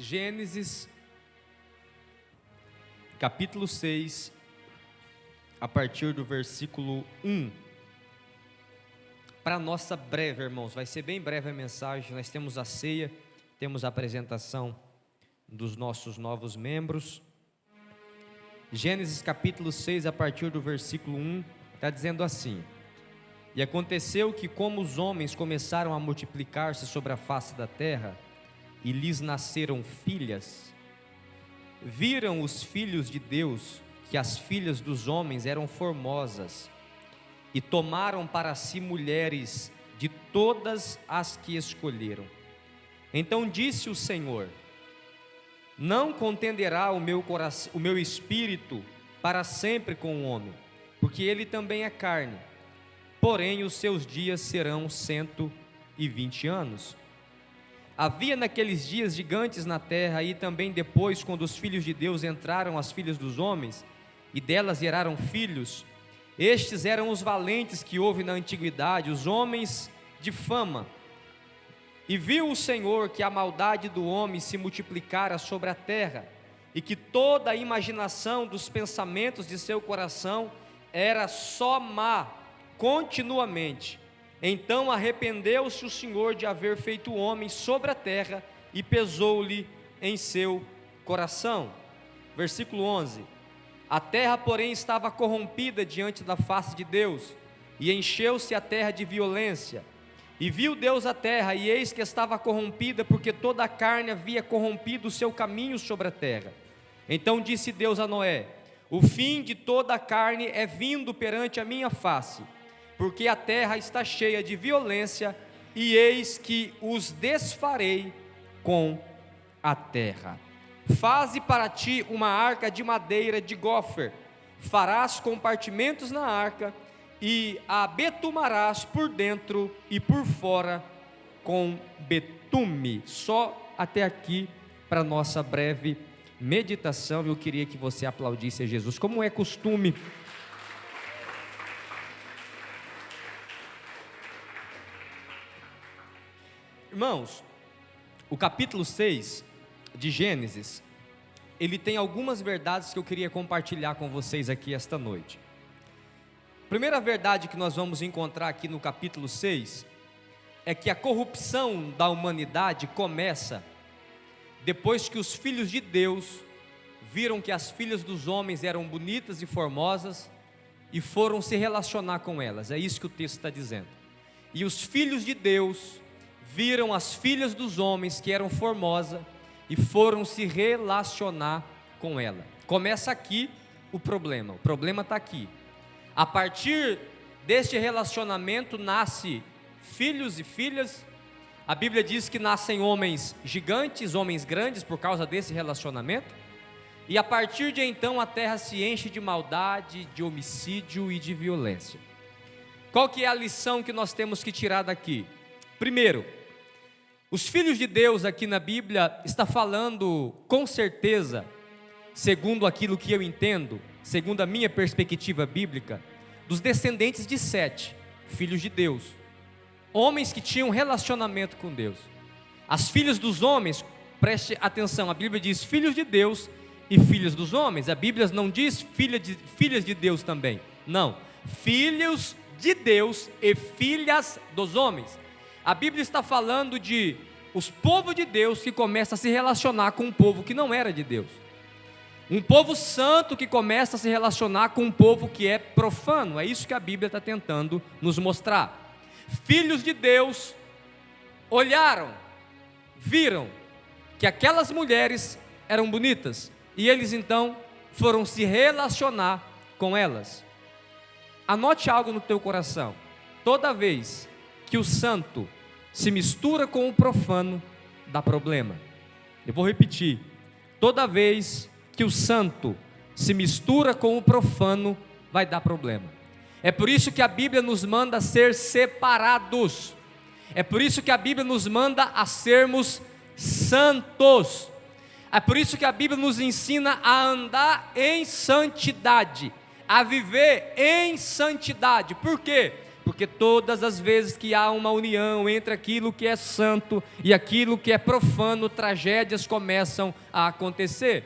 Gênesis, capítulo 6, a partir do versículo 1. Para a nossa breve, irmãos, vai ser bem breve a mensagem. Nós temos a ceia, temos a apresentação dos nossos novos membros. Gênesis capítulo 6, a partir do versículo 1, está dizendo assim: E aconteceu que, como os homens começaram a multiplicar-se sobre a face da terra, e lhes nasceram filhas, viram os filhos de Deus que as filhas dos homens eram formosas, e tomaram para si mulheres de todas as que escolheram. Então disse o Senhor: Não contenderá o meu espírito para sempre com o homem, porque ele também é carne, porém os seus dias serão 120 anos. Havia naqueles dias gigantes na terra, e também depois, quando os filhos de Deus entraram as filhas dos homens, e delas geraram filhos. Estes eram os valentes que houve na antiguidade, os homens de fama. E viu o Senhor que a maldade do homem se multiplicara sobre a terra, e que toda a imaginação dos pensamentos de seu coração era só má, continuamente. Então arrependeu-se o Senhor de haver feito o homem sobre a terra, e pesou-lhe em seu coração. Versículo 11: A terra, porém, estava corrompida diante da face de Deus, e encheu-se a terra de violência. E viu Deus a terra, e eis que estava corrompida, porque toda a carne havia corrompido o seu caminho sobre a terra. Então disse Deus a Noé: O fim de toda a carne é vindo perante a minha face, porque a terra está cheia de violência, e eis que os desfarei com a terra. Faze para ti uma arca de madeira de gofer, farás compartimentos na arca, e a betumarás por dentro e por fora com betume. Só até aqui para nossa breve meditação. Eu queria que você aplaudisse a Jesus, como é costume. Irmãos, o capítulo 6 de Gênesis, ele tem algumas verdades que eu queria compartilhar com vocês aqui esta noite. A primeira verdade que nós vamos encontrar aqui no capítulo 6 é que a corrupção da humanidade começa depois que os filhos de Deus viram que as filhas dos homens eram bonitas e formosas e foram se relacionar com elas. É isso que o texto está dizendo. E os filhos de Deus viram as filhas dos homens que eram formosas e foram se relacionar com ela. Começa aqui o problema está aqui. A partir deste relacionamento nasce filhos e filhas. A Bíblia diz que nascem homens gigantes, homens grandes, por causa desse relacionamento. E a partir de então a terra se enche de maldade, de homicídio e de violência. Qual que é a lição que nós temos que tirar daqui? Primeiro, os filhos de Deus aqui na Bíblia está falando com certeza, segundo aquilo que eu entendo, segundo a minha perspectiva bíblica, dos descendentes de Sete, filhos de Deus, homens que tinham relacionamento com Deus. As filhas dos homens, preste atenção, a Bíblia diz filhos de Deus e filhas dos homens. A Bíblia não diz filhas de Deus também, não, filhos de Deus e filhas dos homens. A Bíblia está falando de os povos de Deus que começam a se relacionar com um povo que não era de Deus. Um povo santo que começa a se relacionar com um povo que é profano. É isso que a Bíblia está tentando nos mostrar. Filhos de Deus olharam, viram que aquelas mulheres eram bonitas, e eles então foram se relacionar com elas. Anote algo no teu coração: toda vez que o santo se mistura com o profano, dá problema. Eu vou repetir: toda vez que o santo se mistura com o profano, vai dar problema. É por isso que a Bíblia nos manda ser separados. É por isso que a Bíblia nos manda a sermos santos. É por isso que a Bíblia nos ensina a andar em santidade, a viver em santidade. Por quê? porque todas as vezes que há uma união entre aquilo que é santo e aquilo que é profano, tragédias começam a acontecer,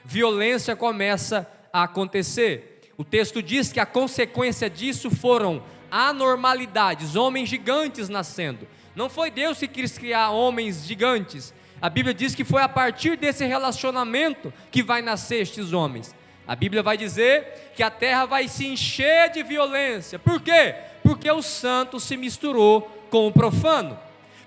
violência começa a acontecer. O texto diz que a consequência disso foram anormalidades, homens gigantes nascendo. Não foi Deus que quis criar homens gigantes. A Bíblia diz que foi a partir desse relacionamento que vai nascer estes homens. A Bíblia vai dizer que a terra vai se encher de violência. Por quê? Porque o santo se misturou com o profano.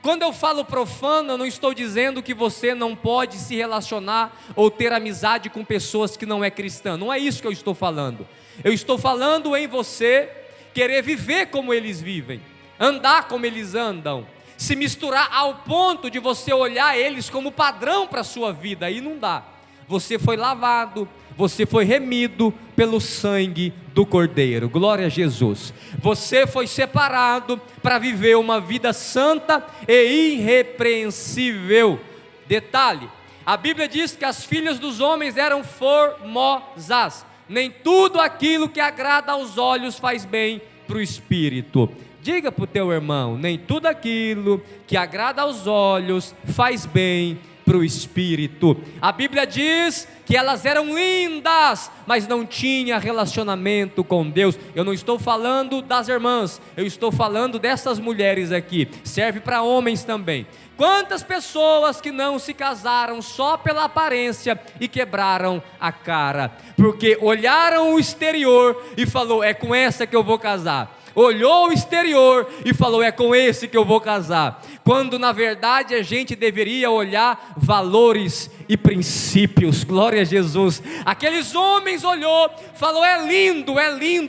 Quando eu falo profano, eu não estou dizendo que você não pode se relacionar ou ter amizade com pessoas que não é cristã. Não é isso que eu estou falando. Eu estou falando em você querer viver como eles vivem, andar como eles andam, se misturar ao ponto de você olhar eles como padrão para a sua vida. Aí não dá. Você foi lavado, você foi remido pelo sangue do Cordeiro, glória a Jesus. Você foi separado para viver uma vida santa e irrepreensível. Detalhe, a Bíblia diz que as filhas dos homens eram formosas. Nem tudo aquilo que agrada aos olhos faz bem para o espírito. Diga para o teu irmão, nem tudo aquilo que agrada aos olhos faz bem para o espírito. A Bíblia diz que elas eram lindas, mas não tinha relacionamento com Deus. Eu não estou falando das irmãs, eu estou falando dessas mulheres aqui. Serve para homens também. Quantas pessoas que não se casaram só pela aparência e quebraram a cara, porque olharam o exterior e falou, é com essa que eu vou casar. Olhou o exterior e falou, é com esse que eu vou casar, quando na verdade a gente deveria olhar valores e princípios, glória a Jesus. Aqueles homens olhou, falou, é lindo,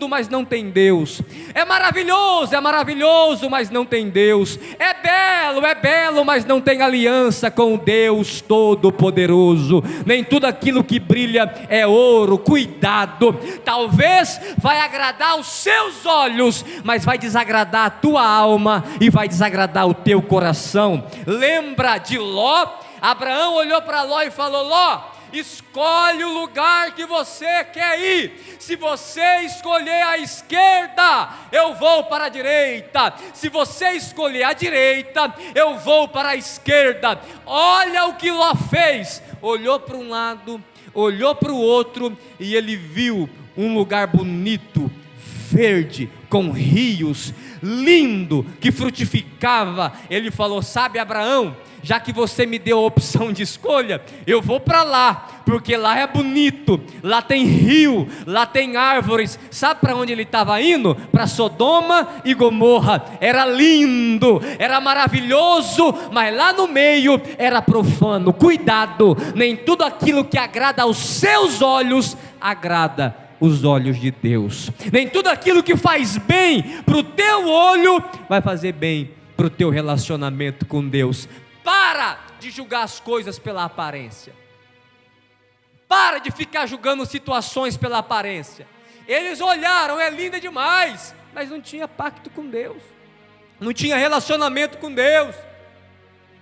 mas não tem Deus. É maravilhoso, mas não tem Deus. É belo, mas não tem aliança com Deus Todo-Poderoso. Nem tudo aquilo que brilha é ouro, cuidado. Talvez vai agradar os seus olhos, mas vai desagradar a tua alma e vai desagradar o teu coração. Lembra de Ló? Abraão olhou para Ló e falou, Ló, escolhe o lugar que você quer ir. Se você escolher a esquerda, eu vou para a direita. Se você escolher a direita, eu vou para a esquerda. Olha o que Ló fez. Olhou para um lado, olhou para o outro, e ele viu um lugar bonito, verde, com rios, lindo, que frutificava. Ele falou, sabe, Abraão, já que você me deu a opção de escolha, eu vou para lá, porque lá é bonito, lá tem rio, lá tem árvores. Sabe para onde ele estava indo? Para Sodoma e Gomorra. Era lindo, era maravilhoso, mas lá no meio era profano. Cuidado, nem tudo aquilo que agrada aos seus olhos agrada os olhos de Deus. Nem tudo aquilo que faz bem para o teu olho vai fazer bem para o teu relacionamento com Deus. Para de julgar as coisas pela aparência. Para de ficar julgando situações pela aparência. Eles olharam, é linda demais, mas não tinha pacto com Deus, não tinha relacionamento com Deus.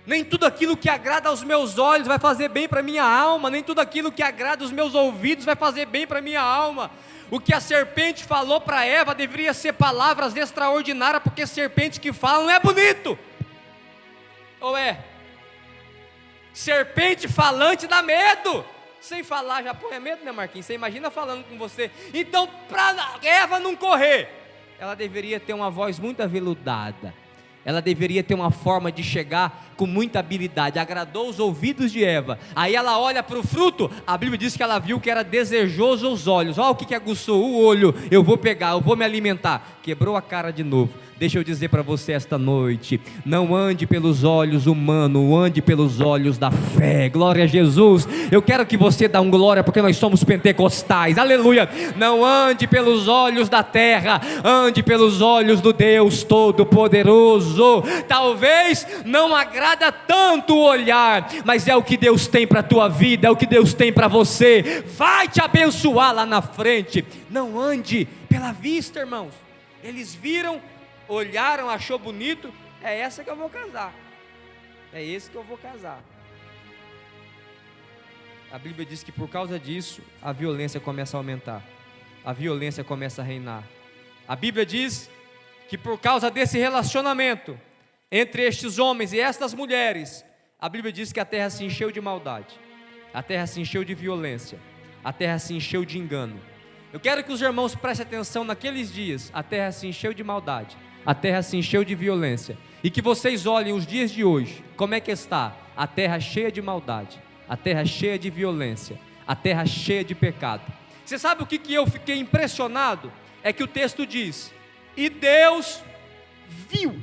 Nem tudo aquilo que agrada aos meus olhos vai fazer bem para a minha alma, nem tudo aquilo que agrada aos meus ouvidos vai fazer bem para a minha alma. O que a serpente falou para Eva deveria ser palavras extraordinárias, porque serpente que fala não é bonito, ou é? Serpente falante dá medo, sem falar já põe medo, né, Marquinhos? Você imagina falando com você. Então, para Eva não correr, ela deveria ter uma voz muito aveludada, ela deveria ter uma forma de chegar com muita habilidade. Agradou os ouvidos de Eva. Aí ela olha para o fruto, a Bíblia diz que ela viu que era desejoso aos olhos. Olha o que aguçou o olho, eu vou pegar, eu vou me alimentar. Quebrou a cara de novo. Deixa eu dizer para você esta noite, não ande pelos olhos humanos, ande pelos olhos da fé. Glória a Jesus. Eu quero que você dê um glória, porque nós somos pentecostais, aleluia. Não ande pelos olhos da terra, ande pelos olhos do Deus Todo-Poderoso. Talvez não agrada tanto o olhar, mas é o que Deus tem para a tua vida, é o que Deus tem para você, vai te abençoar lá na frente. Não ande pela vista, irmãos. Eles viram, olharam, achou bonito, é essa que eu vou casar, é esse que eu vou casar. A Bíblia diz que por causa disso, a violência começa a aumentar, a violência começa a reinar. A Bíblia diz que por causa desse relacionamento entre estes homens e estas mulheres, a Bíblia diz que a terra se encheu de maldade, a terra se encheu de violência, a terra se encheu de engano. Eu quero que os irmãos prestem atenção naqueles dias. A terra se encheu de maldade, a terra se encheu de violência, e que vocês olhem os dias de hoje, como é que está a terra cheia de maldade, a terra cheia de violência, a terra cheia de pecado. Você sabe o que eu fiquei impressionado? É que o texto diz, e Deus viu,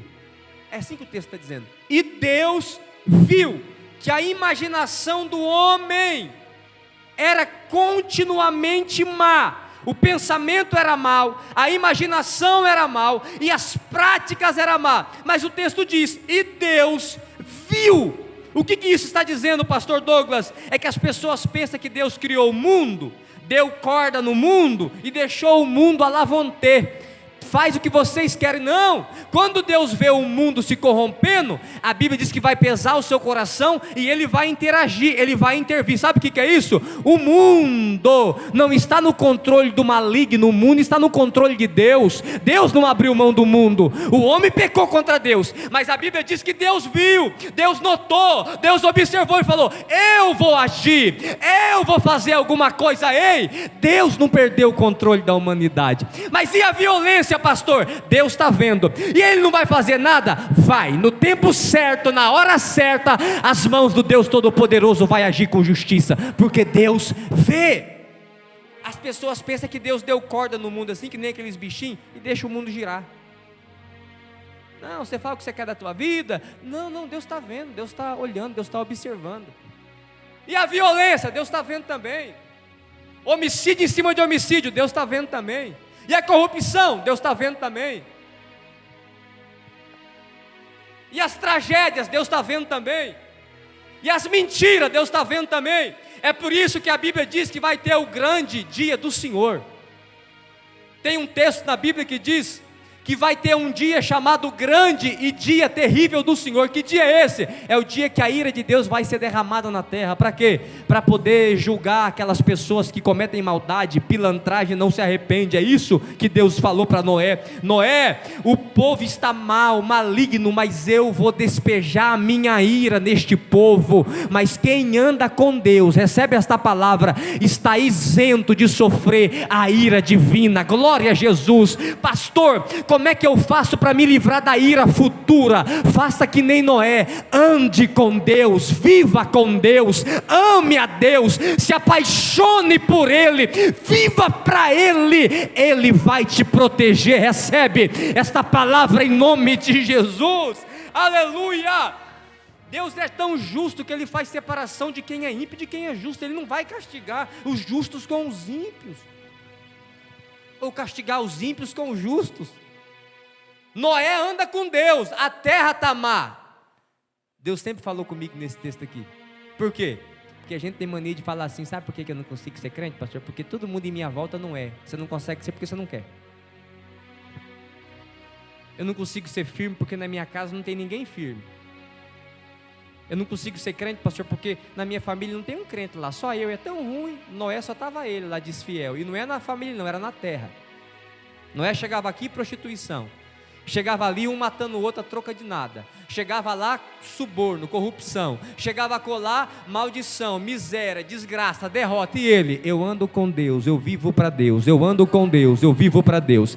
é assim que o texto está dizendo, e Deus viu que a imaginação do homem era continuamente má, o pensamento era mau, a imaginação era mal e as práticas eram má, mas o texto diz, e Deus viu. O que isso está dizendo, pastor Douglas? É que as pessoas pensam que Deus criou o mundo, deu corda no mundo e deixou o mundo à la vontade, faz o que vocês querem. Não, quando Deus vê o mundo se corrompendo, a Bíblia diz que vai pesar o seu coração e Ele vai interagir, Ele vai intervir. Sabe o que é isso? O mundo não está no controle do maligno, o mundo está no controle de Deus. Deus não abriu mão do mundo, o homem pecou contra Deus, mas a Bíblia diz que Deus viu, Deus notou, Deus observou e falou, eu vou agir, eu vou fazer alguma coisa. Ei, Deus não perdeu o controle da humanidade. Mas e a violência, pastor? Deus está vendo, e Ele não vai fazer nada? Vai, no tempo certo, na hora certa, as mãos do Deus Todo-Poderoso vai agir com justiça, porque Deus vê. As pessoas pensam que Deus deu corda no mundo assim, que nem aqueles bichinhos, e deixa o mundo girar. Não, você fala o que você quer da tua vida. Não, Deus está vendo, Deus está olhando, Deus está observando. E a violência, Deus está vendo também. Homicídio em cima de homicídio, Deus está vendo também. E a corrupção, Deus está vendo também. E as tragédias, Deus está vendo também. E as mentiras, Deus está vendo também. É por isso que a Bíblia diz que vai ter o grande dia do Senhor. Tem um texto na Bíblia que diz que vai ter um dia chamado grande e dia terrível do Senhor. Que dia é esse? É o dia que a ira de Deus vai ser derramada na terra. Para quê? Para poder julgar aquelas pessoas que cometem maldade, pilantragem, não se arrepende. É isso que Deus falou para Noé. Noé, o povo está mal, maligno, mas eu vou despejar a minha ira neste povo. Mas quem anda com Deus, recebe esta palavra, está isento de sofrer a ira divina. Glória a Jesus. Pastor, como é que eu faço para me livrar da ira futura? Faça que nem Noé, ande com Deus, viva com Deus, ame a Deus, se apaixone por Ele, viva para Ele, Ele vai te proteger. Recebe esta palavra em nome de Jesus, aleluia. Deus é tão justo que Ele faz separação de quem é ímpio e de quem é justo. Ele não vai castigar os justos com os ímpios, ou castigar os ímpios com os justos. Noé anda com Deus, a terra está má. Deus sempre falou comigo nesse texto aqui. Por quê? Porque a gente tem mania de falar assim, sabe por que eu não consigo ser crente, pastor? Porque todo mundo em minha volta não é. Você não consegue ser porque você não quer. Eu não consigo ser firme porque na minha casa não tem ninguém firme. Eu não consigo ser crente, pastor, porque na minha família não tem um crente lá, só eu. É tão ruim. Noé só estava ele lá desfiel. E não é na família não, era na terra. Noé chegava aqui, prostituição. Chegava ali, um matando o outro a troca de nada. Chegava lá, suborno, corrupção. Chegava colar, maldição, miséria, desgraça, derrota. E ele, eu ando com Deus, eu vivo para Deus. Eu ando com Deus, eu vivo para Deus.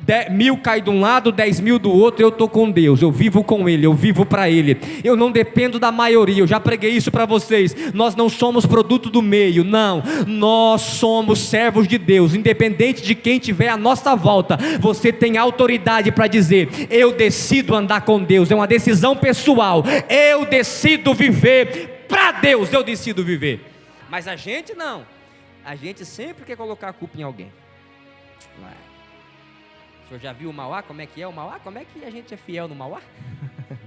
10.000 cai de um lado, 10.000 do outro, eu estou com Deus, eu vivo com Ele, eu vivo para Ele, eu não dependo da maioria. Eu já preguei isso para vocês, nós não somos produto do meio, não, nós somos servos de Deus, independente de quem tiver à nossa volta, você tem autoridade para dizer, eu decido andar com Deus, é uma decisão pessoal, eu decido viver para Deus, eu decido viver. Mas a gente não, a gente sempre quer colocar a culpa em alguém. O senhor já viu o Mauá? Como é que é o Mauá? Como é que a gente é fiel no Mauá?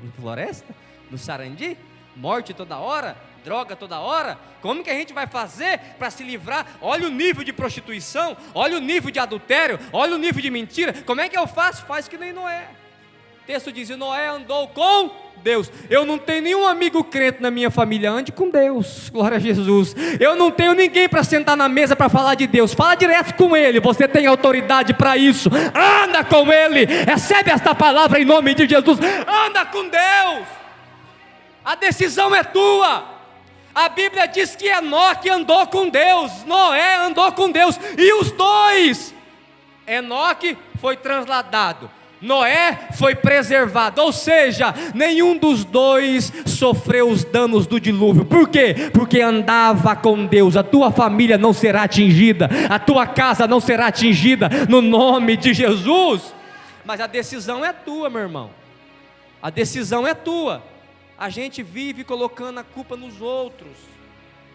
No Floresta? No Sarandi? Morte toda hora? Droga toda hora? Como que a gente vai fazer para se livrar? Olha o nível de prostituição, olha o nível de adultério, olha o nível de mentira. Como é que eu faço? Faz que nem Noé. O texto diz: Noé andou com Deus. Eu não tenho nenhum amigo crente na minha família. Ande com Deus, glória a Jesus. Eu não tenho ninguém para sentar na mesa para falar de Deus. Fala direto com Ele, você tem autoridade para isso. Anda com Ele, recebe esta palavra em nome de Jesus. Anda com Deus, a decisão é tua. A Bíblia diz que Enoque andou com Deus, Noé andou com Deus, e os dois, Enoque foi transladado, Noé foi preservado, ou seja, nenhum dos dois sofreu os danos do dilúvio. Por quê? Porque andava com Deus. A tua família não será atingida, a tua casa não será atingida, no nome de Jesus. Mas a decisão é tua, meu irmão, a decisão é tua. A gente vive colocando a culpa nos outros,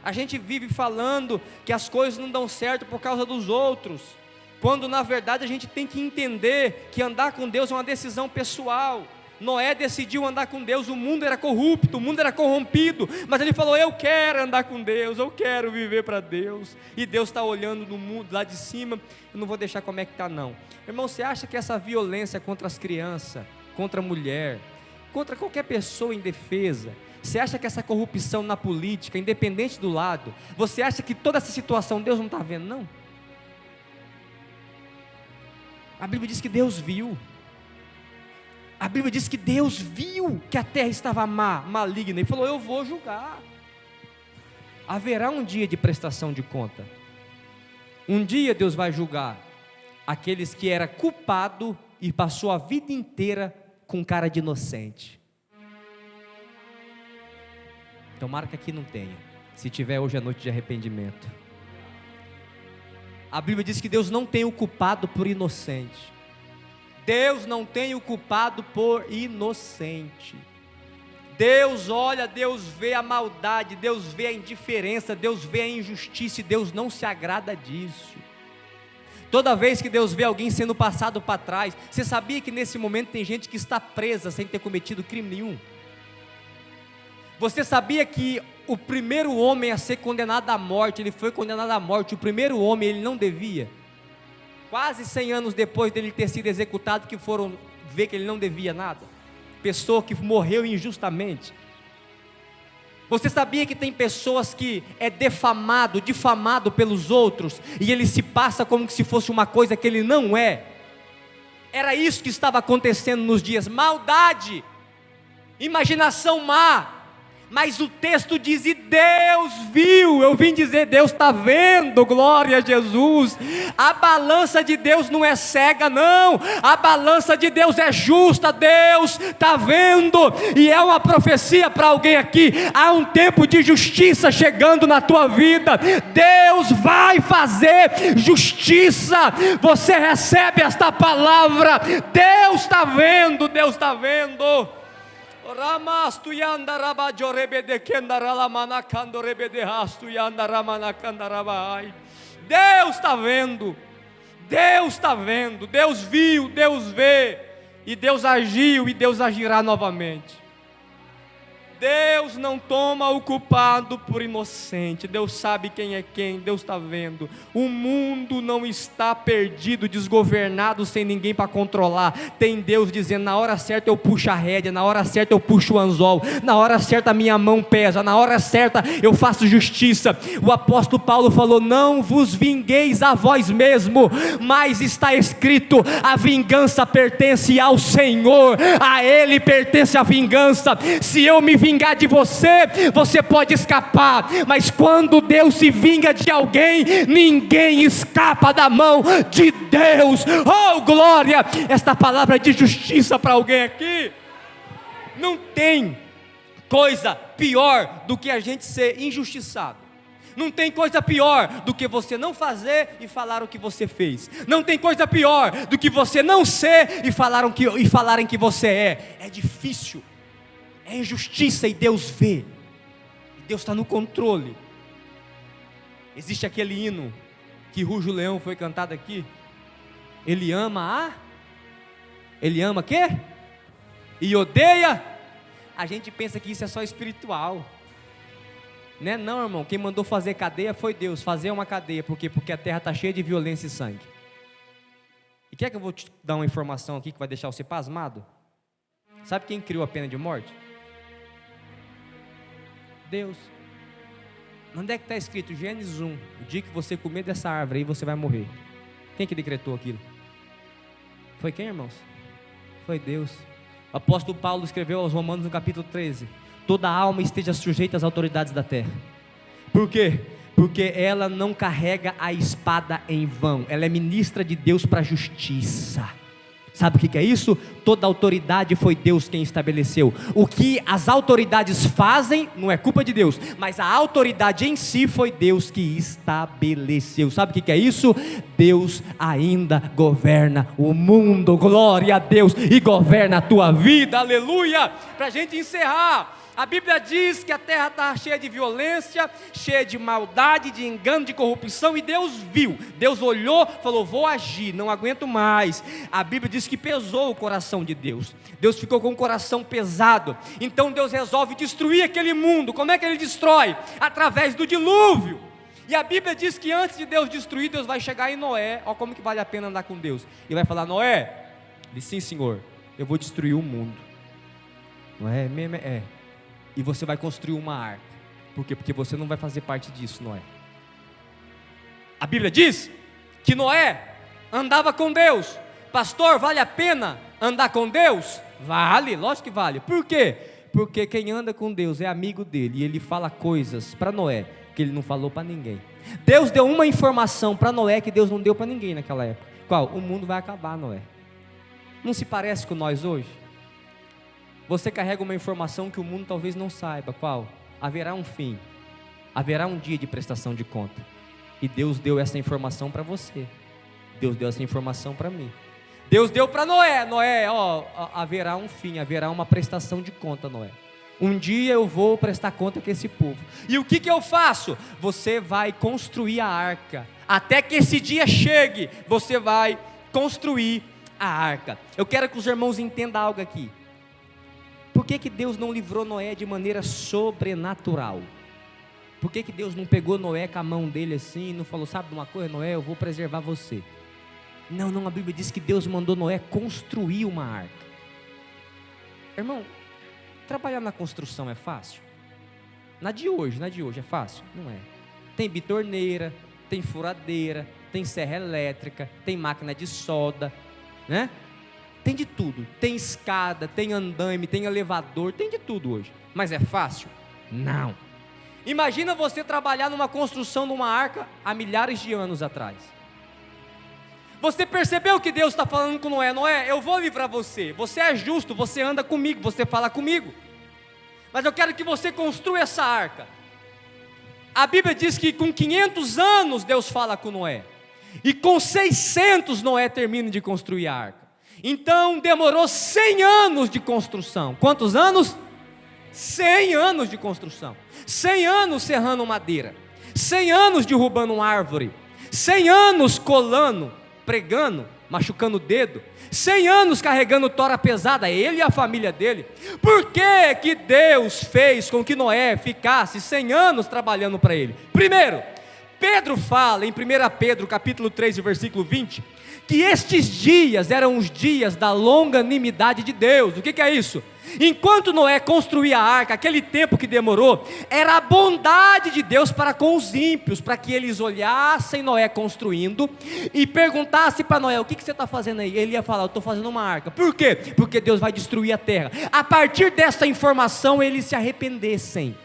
a gente vive falando que as coisas não dão certo por causa dos outros, quando na verdade a gente tem que entender que andar com Deus é uma decisão pessoal. Noé decidiu andar com Deus, o mundo era corrupto, o mundo era corrompido, mas ele falou: eu quero andar com Deus, eu quero viver para Deus, e Deus está olhando no mundo lá de cima. Eu não vou deixar como é que está não. Irmão, você acha que essa violência contra as crianças, contra a mulher, contra qualquer pessoa indefesa, você acha que essa corrupção na política, independente do lado, você acha que toda essa situação Deus não está vendo não? A Bíblia diz que Deus viu. A Bíblia diz que Deus viu que a terra estava maligna e falou: eu vou julgar. Haverá um dia de prestação de conta. Um dia Deus vai julgar aqueles que era culpado e passou a vida inteira com cara de inocente. Tomara que aqui não tenha. Se tiver, hoje é noite de arrependimento. A Bíblia diz que Deus não tem o culpado por inocente. Deus não tem o culpado por inocente. Deus olha, Deus vê a maldade, Deus vê a indiferença, Deus vê a injustiça, e Deus não se agrada disso. Toda vez que Deus vê alguém sendo passado para trás, você sabia que nesse momento tem gente que está presa sem ter cometido crime nenhum? Você sabia que o primeiro homem a ser condenado à morte, ele foi condenado à morte, o primeiro homem, ele não devia? Quase 100 anos depois dele ter sido executado, que foram ver que ele não devia nada. Pessoa que morreu injustamente. Você sabia que tem pessoas que é difamado pelos outros, e ele se passa como se fosse uma coisa que ele não é? Era isso que estava acontecendo nos dias, maldade, imaginação má. Mas o texto diz: e Deus viu. Eu vim dizer, Deus está vendo, glória a Jesus. A balança de Deus não é cega não, a balança de Deus é justa. Deus está vendo, e é uma profecia para alguém aqui. Há um tempo de justiça chegando na tua vida. Deus vai fazer justiça. Você recebe esta palavra. Deus está vendo, Deus está vendo. Deus está vendo, Deus está vendo, Deus viu, Deus vê, e Deus agiu e Deus agirá novamente. Deus não toma o culpado por inocente. Deus sabe quem é quem, Deus está vendo. O mundo não está perdido, desgovernado, sem ninguém para controlar. Tem Deus dizendo: na hora certa eu puxo a rédea, na hora certa eu puxo o anzol, na hora certa a minha mão pesa, na hora certa eu faço justiça. O apóstolo Paulo falou: não vos vingueis a vós mesmo, mas está escrito: a vingança pertence ao Senhor, a Ele pertence a vingança. Se eu me vingar de você, você pode escapar, mas quando Deus se vinga de alguém, ninguém escapa da mão de Deus. Oh glória, esta palavra de justiça para alguém aqui. Não tem coisa pior do que a gente ser injustiçado. Não tem coisa pior do que você não fazer e falar o que você fez. Não tem coisa pior do que você não ser e falarem que você é. É difícil. É injustiça, e Deus vê, e Deus está no controle. Existe aquele hino que Rujo Leão foi cantado aqui. Ele ama quê? E odeia. A gente pensa que isso é só espiritual, né? Não, irmão, quem mandou fazer cadeia foi Deus. Fazer uma cadeia, por quê? Porque a terra está cheia de violência e sangue. E quer que eu vou te dar uma informação aqui que vai deixar você pasmado? Sabe quem criou a pena de morte? Deus. Onde é que está escrito? Gênesis 1, o dia que você comer dessa árvore aí, você vai morrer. Quem que decretou aquilo? Foi quem, irmãos? Foi Deus. O apóstolo Paulo escreveu aos Romanos no capítulo 13: toda alma esteja sujeita às autoridades da terra. Por quê? Porque ela não carrega a espada em vão, ela é ministra de Deus para a justiça. Sabe o que é isso? Toda autoridade foi Deus quem estabeleceu. O que as autoridades fazem não é culpa de Deus, mas a autoridade em si foi Deus que estabeleceu. Sabe o que é isso? Deus ainda governa o mundo, glória a Deus, e governa a tua vida, aleluia. Para a gente encerrar, a Bíblia diz que a terra está cheia de violência, cheia de maldade, de engano, de corrupção, e Deus viu, Deus olhou, falou: vou agir, não aguento mais. A Bíblia diz que pesou o coração de Deus, Deus ficou com o coração pesado, então Deus resolve destruir aquele mundo. Como é que Ele destrói? Através do dilúvio. E a Bíblia diz que antes de Deus destruir, Deus vai chegar em Noé. Olha como que vale a pena andar com Deus, e vai falar: Noé, diz sim, Senhor, eu vou destruir o mundo. Noé, mesmo é. E você vai construir uma arca. Por quê? Porque você não vai fazer parte disso, Noé. A Bíblia diz que Noé andava com Deus. Pastor, vale a pena andar com Deus? Vale, lógico que vale. Por quê? Porque quem anda com Deus é amigo dele, e ele fala coisas para Noé que ele não falou para ninguém. Deus deu uma informação para Noé que Deus não deu para ninguém naquela época. Qual? O mundo vai acabar, Noé. Não se parece com nós hoje? Você carrega uma informação que o mundo talvez não saiba. Qual? Haverá um fim, haverá um dia de prestação de conta, e Deus deu essa informação para você, Deus deu essa informação para mim, Deus deu para Noé. Noé, haverá um fim, haverá uma prestação de conta, Noé. Um dia eu vou prestar conta com esse povo. E o que eu faço? Você vai construir a arca, até que esse dia chegue, você vai construir a arca. Eu quero que os irmãos entendam algo aqui. Por que Deus não livrou Noé de maneira sobrenatural? Por que Deus não pegou Noé com a mão dele assim e não falou: sabe de uma coisa, Noé, eu vou preservar você? Não, a Bíblia diz que Deus mandou Noé construir uma arca. Irmão, trabalhar na construção é fácil? Na de hoje é fácil? Não é. Tem bitorneira, tem furadeira, tem serra elétrica, tem máquina de solda, né? Tem de tudo, tem escada, tem andaime, tem elevador, tem de tudo hoje. Mas é fácil? Não. Imagina você trabalhar numa construção de uma arca há milhares de anos atrás. Você percebeu que Deus está falando com Noé? Noé, eu vou livrar você, você é justo, você anda comigo, você fala comigo, mas eu quero que você construa essa arca. A Bíblia diz que com 500 anos Deus fala com Noé, e com 600 Noé termina de construir a arca. Então demorou 100 anos de construção. Quantos anos? 100 anos de construção. 100 anos serrando madeira, 100 anos derrubando uma árvore, 100 anos colando, pregando, machucando o dedo, 100 anos carregando tora pesada, ele e a família dele. Por que Deus fez com que Noé ficasse 100 anos trabalhando para ele? Primeiro, Pedro fala em 1 Pedro capítulo 3, versículo 20, que estes dias eram os dias da longanimidade de Deus. O que é isso? Enquanto Noé construía a arca, aquele tempo que demorou, era a bondade de Deus para com os ímpios, para que eles olhassem Noé construindo e perguntassem para Noé: o que você está fazendo aí? Ele ia falar: eu estou fazendo uma arca. Por quê? Porque Deus vai destruir a terra. A partir dessa informação, eles se arrependessem.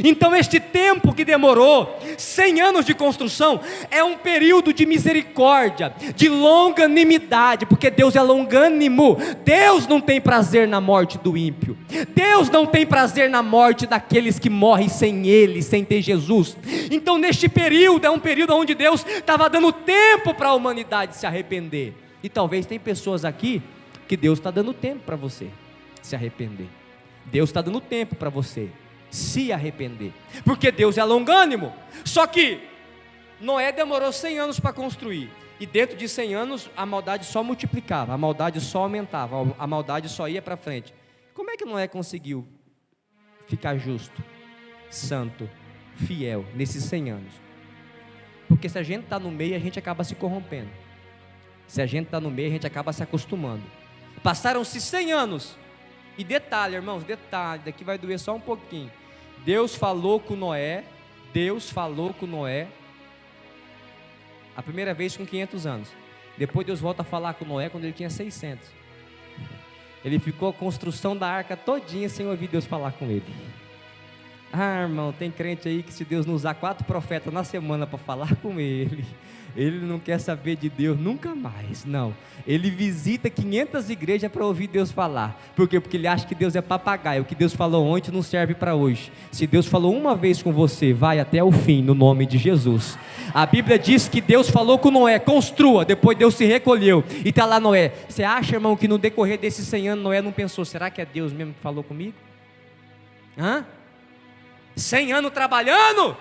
Então este tempo que demorou, 100 anos de construção, é um período de misericórdia, de longanimidade, porque Deus é longânimo. Deus não tem prazer na morte do ímpio, Deus não tem prazer na morte daqueles que morrem sem Ele, sem ter Jesus. Então neste período, é um período onde Deus estava dando tempo para a humanidade se arrepender. E talvez tem pessoas aqui, que Deus está dando tempo para você se arrepender. Deus está dando tempo para você se arrepender, porque Deus é longânimo. Só que Noé demorou 100 anos para construir, e dentro de 100 anos a maldade só multiplicava, a maldade só aumentava, a maldade só ia para frente. Como é que Noé conseguiu ficar justo, santo, fiel nesses 100 anos? Porque se a gente está no meio, a gente acaba se corrompendo. Se a gente está no meio, a gente acaba se acostumando. Passaram-se 100 anos, E detalhe, irmãos, detalhe, daqui vai doer só um pouquinho. Deus falou com Noé a primeira vez com 500 anos. Depois Deus volta a falar com Noé quando ele tinha 600. Ele ficou a construção da arca todinha sem ouvir Deus falar com ele. Ah, irmão, tem crente aí que se Deus não usar 4 profetas na semana para falar com ele não quer saber de Deus nunca mais. Não, ele visita 500 igrejas para ouvir Deus falar. Por quê? Porque ele acha que Deus é papagaio. O que Deus falou ontem não serve para hoje. Se Deus falou uma vez com você, vai até o fim, no nome de Jesus. A Bíblia diz que Deus falou com Noé, construa, depois Deus se recolheu, e está lá Noé. Você acha, irmão, que no decorrer desses 100 anos Noé não pensou, será que é Deus mesmo que falou comigo? 100 anos trabalhando?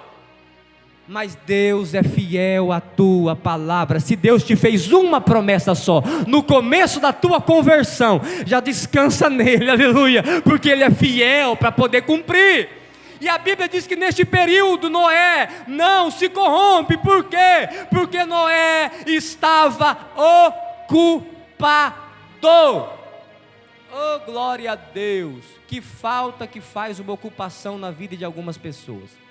Mas Deus é fiel à tua palavra. Se Deus te fez uma promessa só, no começo da tua conversão, já descansa nele, aleluia, porque ele é fiel para poder cumprir. E a Bíblia diz que neste período Noé não se corrompe. Por quê? Porque Noé estava ocupado. Oh, glória a Deus. Que falta que faz uma ocupação na vida de algumas pessoas.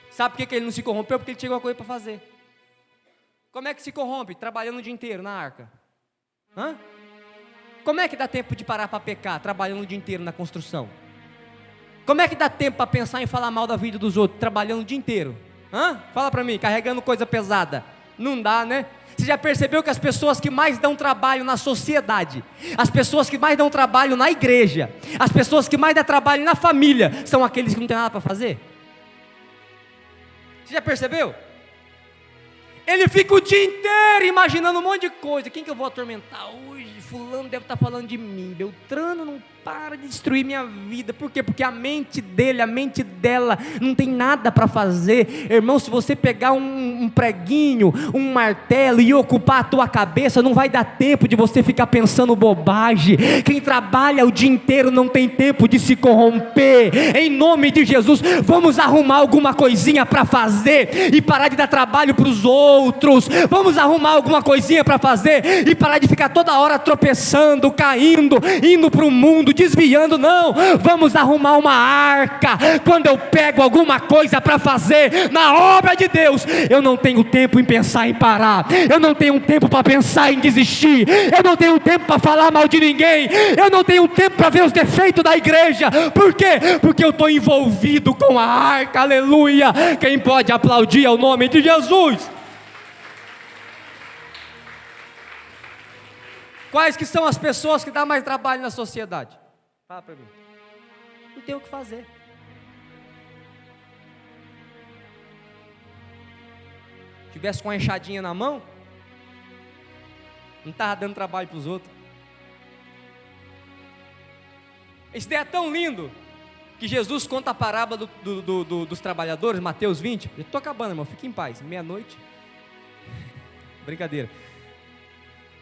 Sabe por que ele não se corrompeu? Porque ele tinha alguma coisa para fazer. Como é que se corrompe? Trabalhando o dia inteiro na arca. Como é que dá tempo de parar para pecar? Trabalhando o dia inteiro na construção. Como é que dá tempo para pensar em falar mal da vida dos outros? Trabalhando o dia inteiro. Fala para mim, carregando coisa pesada. Não dá, né? Você já percebeu que as pessoas que mais dão trabalho na sociedade, as pessoas que mais dão trabalho na igreja, as pessoas que mais dão trabalho na família, são aqueles que não tem nada para fazer? Você já percebeu? Ele fica o dia inteiro imaginando um monte de coisa. Quem que eu vou atormentar hoje? Fulano deve estar falando de mim. Beltrano não para de destruir minha vida. Por quê? Porque a mente dele, a mente dela não tem nada para fazer. Irmão, se você pegar um preguinho, um martelo e ocupar a tua cabeça, não vai dar tempo de você ficar pensando bobagem. Quem trabalha o dia inteiro não tem tempo de se corromper. Em nome de Jesus, vamos arrumar alguma coisinha para fazer e parar de dar trabalho para os outros. Vamos arrumar alguma coisinha para fazer e parar de ficar toda hora tropeçando, caindo, indo para o mundo, desviando. Não, vamos arrumar uma arca. Quando eu pego alguma coisa para fazer na obra de Deus, eu não tenho tempo em pensar em parar, eu não tenho tempo para pensar em desistir, eu não tenho tempo para falar mal de ninguém, eu não tenho tempo para ver os defeitos da igreja. Por quê? Porque eu estou envolvido com a arca, aleluia. Quem pode aplaudir ao nome de Jesus? Quais que são as pessoas que dão mais trabalho na sociedade? Fala para mim. Não tem o que fazer. Se tivesse com uma enxadinha na mão, não estava dando trabalho para os outros. Isso daí é tão lindo que Jesus conta a parábola dos trabalhadores, Mateus 20. Eu estou acabando, irmão, fique em paz, meia-noite. Brincadeira.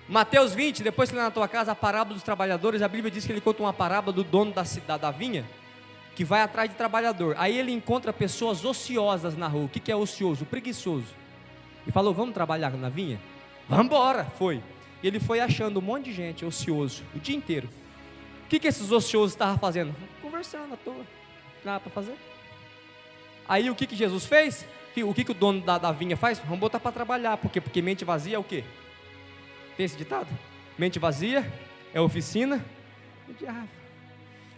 Mateus 20, depois que lê na tua casa a parábola dos trabalhadores, a Bíblia diz que ele conta uma parábola do dono da cidade, da vinha, que vai atrás de trabalhador. Aí ele encontra pessoas ociosas na rua. O que é ocioso? Preguiçoso. E falou, vamos trabalhar na vinha? Vamos embora. Foi. E ele foi achando um monte de gente ocioso, o dia inteiro. O que esses ociosos estavam fazendo? Conversando à toa. Nada para fazer. Aí o que Jesus fez? O que o dono da vinha faz? Vamos botar para trabalhar. Por quê? Porque mente vazia é o quê? Tem esse ditado? Mente vazia é oficina do diabo.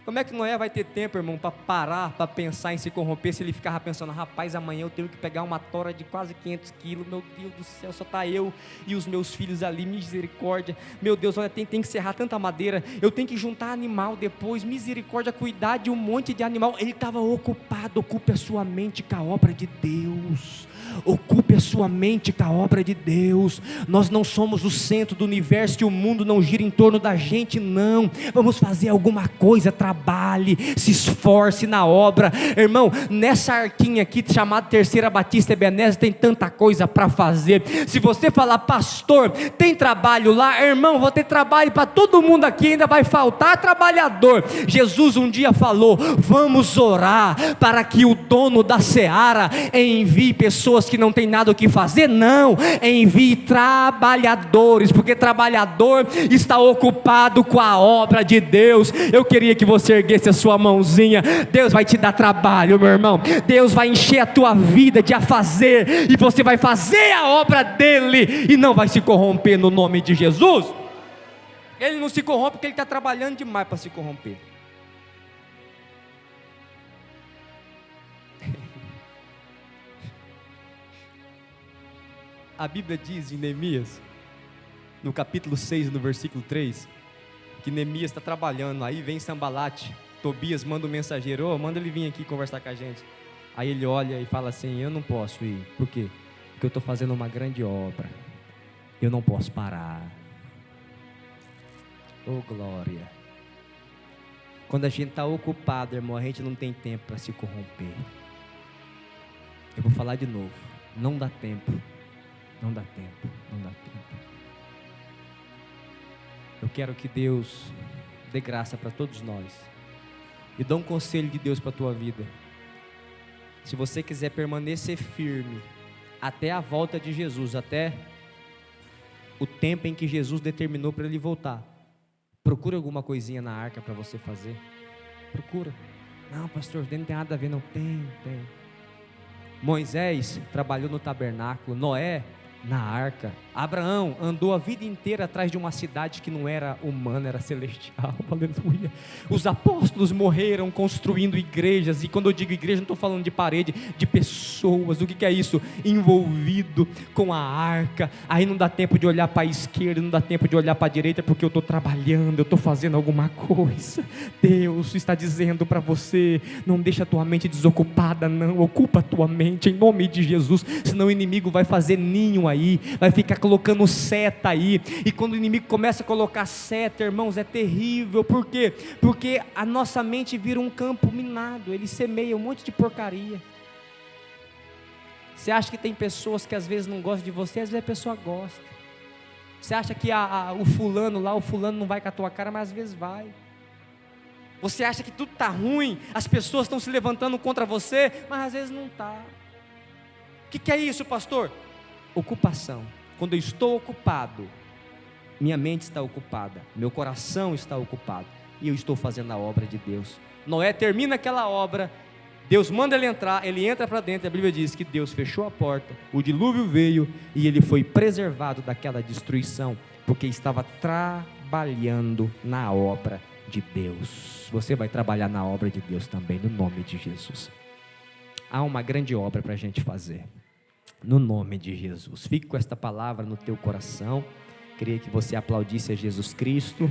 Como é que Noé vai ter tempo, irmão, para parar, para pensar em se corromper, se ele ficava pensando, rapaz, amanhã eu tenho que pegar uma tora de quase 500 quilos, meu Deus do céu, só está eu e os meus filhos ali, misericórdia, meu Deus, olha, tem que serrar tanta madeira, eu tenho que juntar animal depois, misericórdia, cuidar de um monte de animal. Ele estava ocupado. Ocupe a sua mente com a obra de Deus. Ocupe a sua mente com a obra de Deus. Nós não somos o centro do universo, que o mundo não gira em torno da gente, não. Vamos fazer alguma coisa, trabalhar trabalhe, se esforce na obra. Irmão, nessa arquinha aqui chamada Terceira Batista Ebenezer tem tanta coisa para fazer. Se você falar, pastor, tem trabalho lá? Irmão, vou ter trabalho para todo mundo aqui, ainda vai faltar trabalhador. Jesus um dia falou, vamos orar para que o dono da seara envie pessoas que não tem nada o que fazer. Não, envie trabalhadores, porque trabalhador está ocupado com a obra de Deus. Eu queria que você erguesse a sua mãozinha. Deus vai te dar trabalho, meu irmão. Deus vai encher a tua vida de fazer, e você vai fazer a obra dele, e não vai se corromper no nome de Jesus. Ele não se corrompe porque ele está trabalhando demais para se corromper. A Bíblia diz em Neemias, no capítulo 6, no versículo 3, que Neemias está trabalhando, aí vem Sambalate, Tobias manda um mensageiro, manda ele vir aqui conversar com a gente. Aí ele olha e fala assim, eu não posso ir. Por quê? Porque eu estou fazendo uma grande obra, eu não posso parar. Oh glória! Quando a gente está ocupado, irmão, a gente não tem tempo para se corromper. Eu vou falar de novo, não dá tempo. Não dá tempo, não dá tempo. Eu quero que Deus dê graça para todos nós, e dá um conselho de Deus para a tua vida. Se você quiser permanecer firme até a volta de Jesus, até o tempo em que Jesus determinou para ele voltar, procura alguma coisinha na arca para você fazer. Procura. Não, pastor, não tem nada a ver. Não, tem. Moisés trabalhou no tabernáculo, Noé na arca, Abraão andou a vida inteira atrás de uma cidade que não era humana, era celestial. Aleluia. Os apóstolos morreram construindo igrejas, e quando eu digo igreja, não estou falando de parede, de pessoas. O que é isso? Envolvido com a arca. Aí não dá tempo de olhar para a esquerda, não dá tempo de olhar para a direita, porque eu estou trabalhando, eu estou fazendo alguma coisa. Deus está dizendo para você, não deixa a tua mente desocupada, não, ocupa a tua mente em nome de Jesus, senão o inimigo vai fazer ninho aí, vai ficar colocando seta aí, e quando o inimigo começa a colocar seta, irmãos, é terrível. Por quê? Porque a nossa mente vira um campo minado, ele semeia um monte de porcaria. Você acha que tem pessoas que às vezes não gostam de você, às vezes a pessoa gosta. Você acha que o fulano não vai com a tua cara, mas às vezes vai. Você acha que tudo está ruim, as pessoas estão se levantando contra você, mas às vezes não está. O que é isso, pastor? Ocupação. Quando eu estou ocupado, minha mente está ocupada, meu coração está ocupado, e eu estou fazendo a obra de Deus. Noé termina aquela obra, Deus manda ele entrar, ele entra para dentro, a Bíblia diz que Deus fechou a porta, o dilúvio veio, e ele foi preservado daquela destruição, porque estava trabalhando na obra de Deus. Você vai trabalhar na obra de Deus também, no nome de Jesus. Há uma grande obra para a gente fazer, no nome de Jesus. Fique com esta palavra no teu coração. Queria que você aplaudisse a Jesus Cristo.